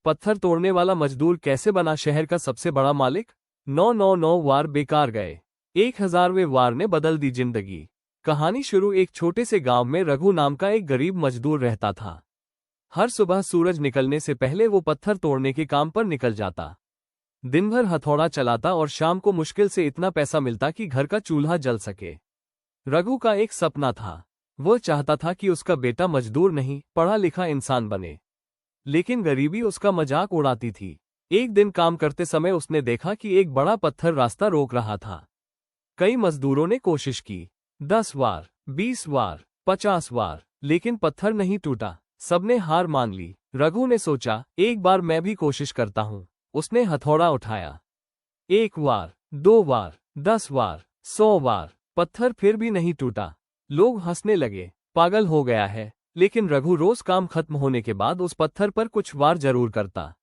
पत्थर तोड़ने वाला मजदूर कैसे बना शहर का सबसे बड़ा मालिक? 999 वार बेकार गए, 1000वें वार ने बदल दी जिंदगी। कहानी शुरू एक छोटे से गांव में रघु नाम का एक गरीब मजदूर रहता था। हर सुबह सूरज निकलने से पहले वो पत्थर तोड़ने के काम पर निकल जाता। दिन भर हथौड़ा चलाता और शाम को मुश्किल से इतना पैसा मिलता कि घर का चूल्हा जल सके। रघु का एक सपना था। वो चाहता था कि उसका बेटा मजदूर नहीं, पढ़ा लिखा इंसान बने। लेकिन गरीबी उसका मजाक उड़ाती थी। एक दिन काम करते समय उसने देखा कि एक बड़ा पत्थर रास्ता रोक रहा था। कई मजदूरों ने कोशिश की, 10 वार, 20 वार, 50 वार, लेकिन पत्थर नहीं टूटा। सबने हार मान ली। रघु ने सोचा, एक बार मैं भी कोशिश करता हूं। उसने हथौड़ा उठाया। 1 वार, 2 वार, 10 वार, 100 वार, पत्थर फिर भी नहीं टूटा। लोग हंसने लगे, पागल हो गया है। लेकिन रघु रोज काम खत्म होने के बाद उस पत्थर पर कुछ वार जरूर करता।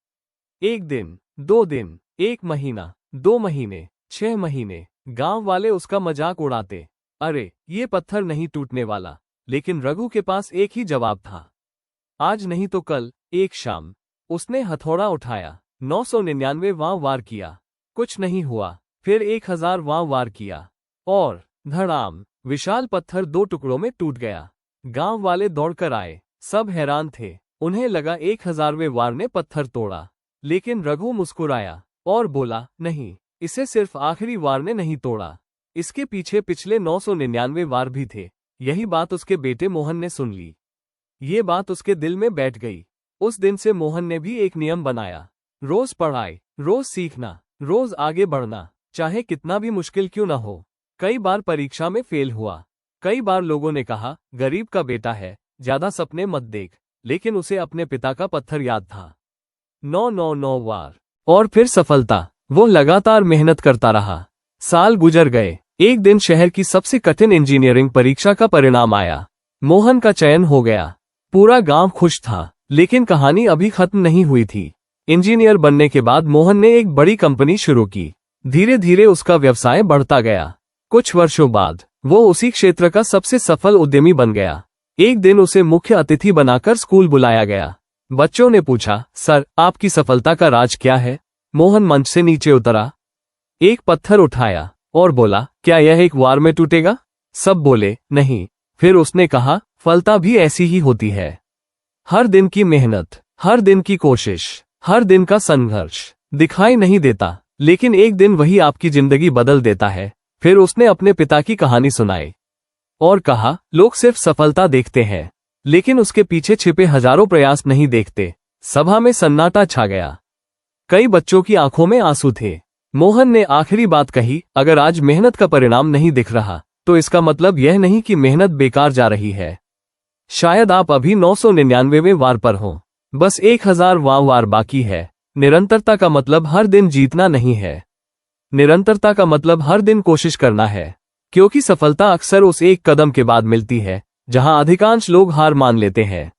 1 दिन, 2 दिन, 1 महीना, 2 महीने, 6 महीने। गांव वाले उसका मजाक उड़ाते, अरे ये पत्थर नहीं टूटने वाला। लेकिन रघु के पास एक ही जवाब था, आज नहीं तो कल। एक शाम उसने हथौड़ा उठाया, 999वां वार किया, कुछ नहीं हुआ। फिर 1000वां वार किया और धड़ाम, विशाल पत्थर 2 टुकड़ों में टूट गया। गांव वाले दौड़कर आए, सब हैरान थे। उन्हें लगा 1000वें वार ने पत्थर तोड़ा। लेकिन रघु मुस्कुराया और बोला, नहीं, इसे सिर्फ आखिरी वार ने नहीं तोड़ा, इसके पीछे पिछले 999 वार भी थे। यही बात उसके बेटे मोहन ने सुन ली। ये बात उसके दिल में बैठ गई। उस दिन से मोहन ने भी एक नियम बनाया, रोज पढ़ाई, रोज सीखना, रोज आगे बढ़ना, चाहे कितना भी मुश्किल क्यों न हो। कई बार परीक्षा में फेल हुआ। कई बार लोगों ने कहा, गरीब का बेटा है, ज्यादा सपने मत देख। लेकिन उसे अपने पिता का पत्थर याद था। 999 वार और फिर सफलता। वो लगातार मेहनत करता रहा। साल गुजर गए। एक दिन शहर की सबसे कठिन इंजीनियरिंग परीक्षा का परिणाम आया। मोहन का चयन हो गया। पूरा गांव खुश था। लेकिन कहानी अभी खत्म नहीं हुई थी। इंजीनियर बनने के बाद मोहन ने एक बड़ी कंपनी शुरू की। धीरे धीरे उसका व्यवसाय बढ़ता गया। कुछ वर्षों बाद वो उसी क्षेत्र का सबसे सफल उद्यमी बन गया। एक दिन उसे मुख्य अतिथि बनाकर स्कूल बुलाया गया। बच्चों ने पूछा, सर, आपकी सफलता का राज क्या है? मोहन मंच से नीचे उतरा, एक पत्थर उठाया और बोला, क्या यह एक वार में टूटेगा? सब बोले, नहीं। फिर उसने कहा, फलता भी ऐसी ही होती है। हर दिन की मेहनत, हर दिन की कोशिश, हर दिन का संघर्ष दिखाई नहीं देता, लेकिन एक दिन वही आपकी जिंदगी बदल देता है। फिर उसने अपने पिता की कहानी सुनाई और कहा, लोग सिर्फ सफलता देखते हैं, लेकिन उसके पीछे छिपे हजारों प्रयास नहीं देखते। सभा में सन्नाटा छा गया। कई बच्चों की आंखों में आंसू थे। मोहन ने आखिरी बात कही, अगर आज मेहनत का परिणाम नहीं दिख रहा, तो इसका मतलब यह नहीं कि मेहनत बेकार जा रही है। शायद आप अभी 999वें वार पर हो, बस 1000वां वार बाकी है। निरंतरता का मतलब हर दिन जीतना नहीं है। निरंतरता का मतलब हर दिन कोशिश करना है, क्योंकि सफलता अक्सर उस एक कदम के बाद मिलती है जहां अधिकांश लोग हार मान लेते हैं।